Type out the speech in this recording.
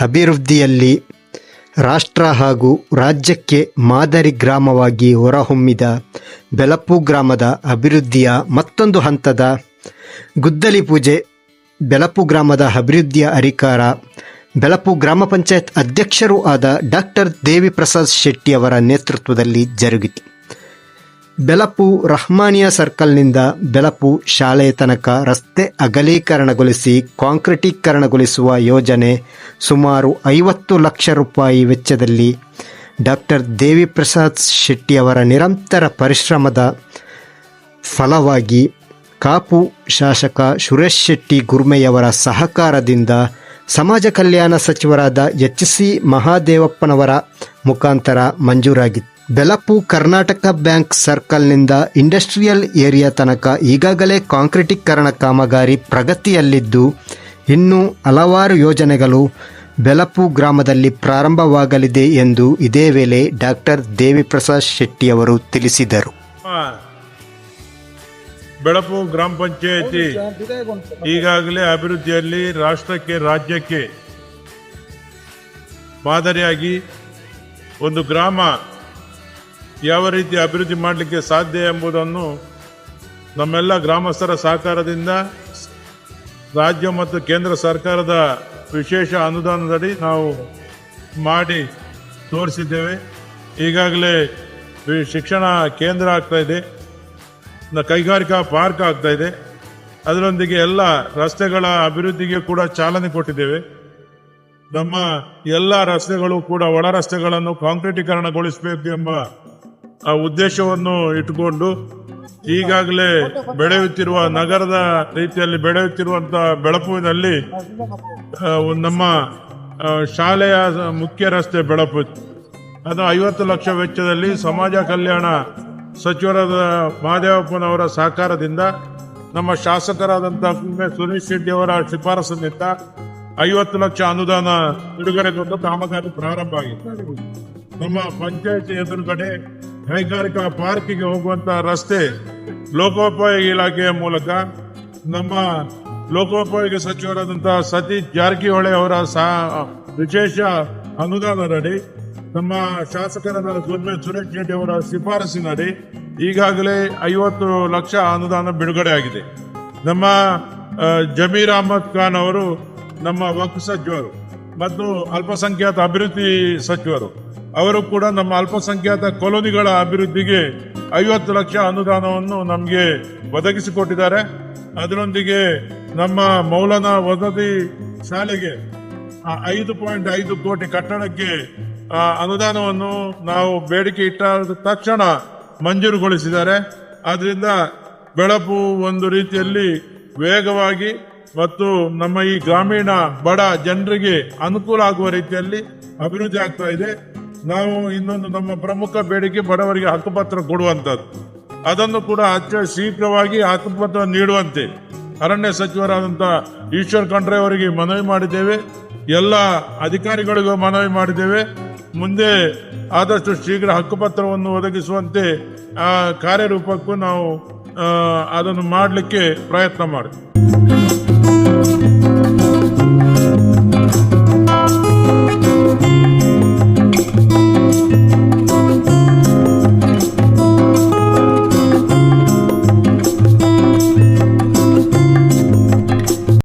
ಅಭಿವೃದ್ಧಿಯಲ್ಲಿ ರಾಷ್ಟ್ರ ಹಾಗೂ ರಾಜ್ಯಕ್ಕೆ ಮಾದರಿ ಗ್ರಾಮವಾಗಿ ಹೊರಹೊಮ್ಮಿದ ಬೆಳಪು ಗ್ರಾಮದ ಅಭಿವೃದ್ಧಿಯ ಮತ್ತೊಂದು ಹಂತದ ಗುದ್ದಲಿ ಪೂಜೆ ಬೆಳಪು ಗ್ರಾಮದ ಅಭಿವೃದ್ಧಿಯ ಅಧಿಕಾರ ಬೆಳಪು ಗ್ರಾಮ ಪಂಚಾಯತ್ ಅಧ್ಯಕ್ಷರೂ ಆದ ಡಾಕ್ಟರ್ ದೇವಿಪ್ರಸಾದ್ ಶೆಟ್ಟಿ ಅವರ ನೇತೃತ್ವದಲ್ಲಿ ಜರುಗಿತು. ಬೆಳಪು ರಹಮಾನಿಯಾ ಸರ್ಕಲ್ನಿಂದ ಬೆಳಪು ಶಾಲೆಯ ತನಕ ರಸ್ತೆ ಅಗಲೀಕರಣಗೊಳಿಸಿ ಕಾಂಕ್ರೀಟೀಕರಣಗೊಳಿಸುವ ಯೋಜನೆ ಸುಮಾರು 50 ಲಕ್ಷ ರೂಪಾಯಿ ವೆಚ್ಚದಲ್ಲಿ ಡಾಕ್ಟರ್ ದೇವಿಪ್ರಸಾದ್ ಶೆಟ್ಟಿ ಅವರ ನಿರಂತರ ಪರಿಶ್ರಮದ ಫಲವಾಗಿ ಕಾಪು ಶಾಸಕ ಸುರೇಶ್ ಶೆಟ್ಟಿ ಗುರ್ಮೆಯವರ ಸಹಕಾರದಿಂದ ಸಮಾಜ ಕಲ್ಯಾಣ ಸಚಿವರಾದ ಎಚ್.ಸಿ. ಮಹಾದೇವಪ್ಪನವರ ಮುಖಾಂತರ ಮಂಜೂರಾಗಿತ್ತು. Belapu Karnataka bank ಸರ್ಕಲ್ನಿಂದ industrial area ತನಕ ಈಗಾಗಲೇ ಕಾಂಕ್ರೀಟೀಕರಣ ಕಾಮಗಾರಿ ಪ್ರಗತಿಯಲ್ಲಿದ್ದು, ಇನ್ನೂ ಹಲವಾರು ಯೋಜನೆಗಳು ಬೆಳಪು ಗ್ರಾಮದಲ್ಲಿ ಪ್ರಾರಂಭವಾಗಲಿದೆ ಎಂದು ಇದೇ ವೇಳೆ ಡಾಕ್ಟರ್ ದೇವಿಪ್ರಸಾದ್ ಶೆಟ್ಟಿ ಅವರು ತಿಳಿಸಿದರು. ಬೆಳಪು ಗ್ರಾಮ ಪಂಚಾಯತಿ ಈಗಾಗಲೇ ಅಭಿವೃದ್ಧಿಯಲ್ಲಿ ರಾಷ್ಟ್ರಕ್ಕೆ ರಾಜ್ಯಕ್ಕೆ ಮಾದರಿಯಾಗಿ ಒಂದು ಗ್ರಾಮ ಯಾವ ರೀತಿ ಅಭಿವೃದ್ಧಿ ಮಾಡಲಿಕ್ಕೆ ಸಾಧ್ಯ ಎಂಬುದನ್ನು ನಮ್ಮೆಲ್ಲ ಗ್ರಾಮಸ್ಥರ ಸಹಕಾರದಿಂದ ರಾಜ್ಯ ಮತ್ತು ಕೇಂದ್ರ ಸರ್ಕಾರದ ವಿಶೇಷ ಅನುದಾನದಡಿ ನಾವು ಮಾಡಿ ತೋರಿಸಿದ್ದೇವೆ. ಈಗಾಗಲೇ ಶಿಕ್ಷಣ ಕೇಂದ್ರ ಆಗ್ತಾ ಇದೆ, ಕೈಗಾರಿಕಾ ಪಾರ್ಕ್ ಆಗ್ತಾ ಇದೆ. ಅದರೊಂದಿಗೆ ಎಲ್ಲ ರಸ್ತೆಗಳ ಅಭಿವೃದ್ಧಿಗೆ ಕೂಡ ಚಾಲನೆ ಕೊಟ್ಟಿದ್ದೇವೆ. ನಮ್ಮ ಎಲ್ಲ ರಸ್ತೆಗಳು ಕೂಡ ಒಳ ರಸ್ತೆಗಳನ್ನು ಕಾಂಕ್ರೀಟೀಕರಣಗೊಳಿಸಬೇಕು ಎಂಬ ಉದ್ದೇಶವನ್ನು ಇಟ್ಟುಕೊಂಡು ಈಗಾಗಲೇ ಬೆಳೆಯುತ್ತಿರುವ ನಗರದ ರೀತಿಯಲ್ಲಿ ಬೆಳೆಯುತ್ತಿರುವಂತಹ ಬೆಳಪುವಿನಲ್ಲಿ ನಮ್ಮ ಶಾಲೆಯ ಮುಖ್ಯ ರಸ್ತೆ ಬೆಳಪು ಅದು 50 ಲಕ್ಷ ವೆಚ್ಚದಲ್ಲಿ ಸಮಾಜ ಕಲ್ಯಾಣ ಸಚಿವರಾದ ಮಹಾದೇವಪ್ಪನವರ ಸಹಕಾರದಿಂದ ನಮ್ಮ ಶಾಸಕರಾದಂಥ ಸುರೇಶ್ ಶೆಟ್ಟಿ ಅವರ ಶಿಫಾರಸಿನಿಂದ 50 ಲಕ್ಷ ಅನುದಾನ ಬಿಡುಗಡೆಗೊಂಡು ಕಾಮಗಾರಿ ಪ್ರಾರಂಭ ಆಗಿದೆ. ನಮ್ಮ ಪಂಚಾಯತ್ ಎದುರುಗಡೆ ಕೈಗಾರಿಕಾ ಪಾರ್ಕಿಗೆ ಹೋಗುವಂತಹ ರಸ್ತೆ ಲೋಕೋಪಯೋಗಿ ಇಲಾಖೆಯ ಮೂಲಕ ನಮ್ಮ ಲೋಕೋಪಯೋಗಿ ಸಚಿವರಾದಂತಹ ಸತೀಶ್ ಜಾರಕಿಹೊಳಿ ಅವರ ವಿಶೇಷ ಅನುದಾನದಡಿ ನಮ್ಮ ಶಾಸಕರಾದ ಸುರೇಶ್ ಶೆಟ್ಟಿ ಅವರ ಶಿಫಾರಸಿನಡಿ ಈಗಾಗಲೇ 50 ಲಕ್ಷ ಅನುದಾನ ಬಿಡುಗಡೆ ಆಗಿದೆ. ನಮ್ಮ ಜಮೀರ್ ಅಹಮದ್ ಖಾನ್ ಅವರು ನಮ್ಮ ವಕ್ಫ್ ಸಚಿವರು ಮತ್ತು ಅಲ್ಪಸಂಖ್ಯಾತ ಅಭಿವೃದ್ಧಿ ಸಚಿವರು, ಅವರು ಕೂಡ ನಮ್ಮ ಅಲ್ಪಸಂಖ್ಯಾತ ಕಾಲೋನಿಗಳ ಅಭಿವೃದ್ಧಿಗೆ 50 ಲಕ್ಷ ಅನುದಾನವನ್ನು ನಮಗೆ ಒದಗಿಸಿಕೊಟ್ಟಿದ್ದಾರೆ. ಅದರೊಂದಿಗೆ ನಮ್ಮ ಮೌಲಾನಾ ವಸತಿ ಶಾಲೆಗೆ 5.5 ಕೋಟಿ ಕಟ್ಟಡಕ್ಕೆ ಅನುದಾನವನ್ನು ನಾವು ಬೇಡಿಕೆ ಇಟ್ಟ ತಕ್ಷಣ ಮಂಜೂರುಗೊಳಿಸಿದ್ದಾರೆ. ಆದ್ರಿಂದ ಬೆಳಪು ಒಂದು ರೀತಿಯಲ್ಲಿ ವೇಗವಾಗಿ ಮತ್ತು ನಮ್ಮ ಈ ಗ್ರಾಮೀಣ ಬಡ ಜನರಿಗೆ ಅನುಕೂಲ ಆಗುವ ರೀತಿಯಲ್ಲಿ ಅಭಿವೃದ್ಧಿ ಆಗ್ತಾ ಇದೆ. ನಾವು ಇನ್ನೊಂದು ನಮ್ಮ ಪ್ರಮುಖ ಬೇಡಿಕೆ ಬಡವರಿಗೆ ಹಕ್ಕುಪತ್ರ ಕೊಡುವಂಥದ್ದು, ಅದನ್ನು ಕೂಡ ಶೀಘ್ರವಾಗಿ ಹಕ್ಕುಪತ್ರ ನೀಡುವಂತೆ ಅರಣ್ಯ ಸಚಿವರಾದಂಥ ಈಶ್ವರ್ ಖಂಡ್ರೆ ಅವರಿಗೆ ಮನವಿ ಮಾಡಿದ್ದೇವೆ. ಎಲ್ಲ ಅಧಿಕಾರಿಗಳಿಗೂ ಮನವಿ ಮಾಡಿದ್ದೇವೆ. ಮುಂದೆ ಆದಷ್ಟು ಶೀಘ್ರ ಹಕ್ಕುಪತ್ರವನ್ನು ಒದಗಿಸುವಂತೆ ಕಾರ್ಯರೂಪಕ್ಕೂ ನಾವು ಅದನ್ನು ಮಾಡಲಿಕ್ಕೆ ಪ್ರಯತ್ನ ಮಾಡ್ತೀವಿ.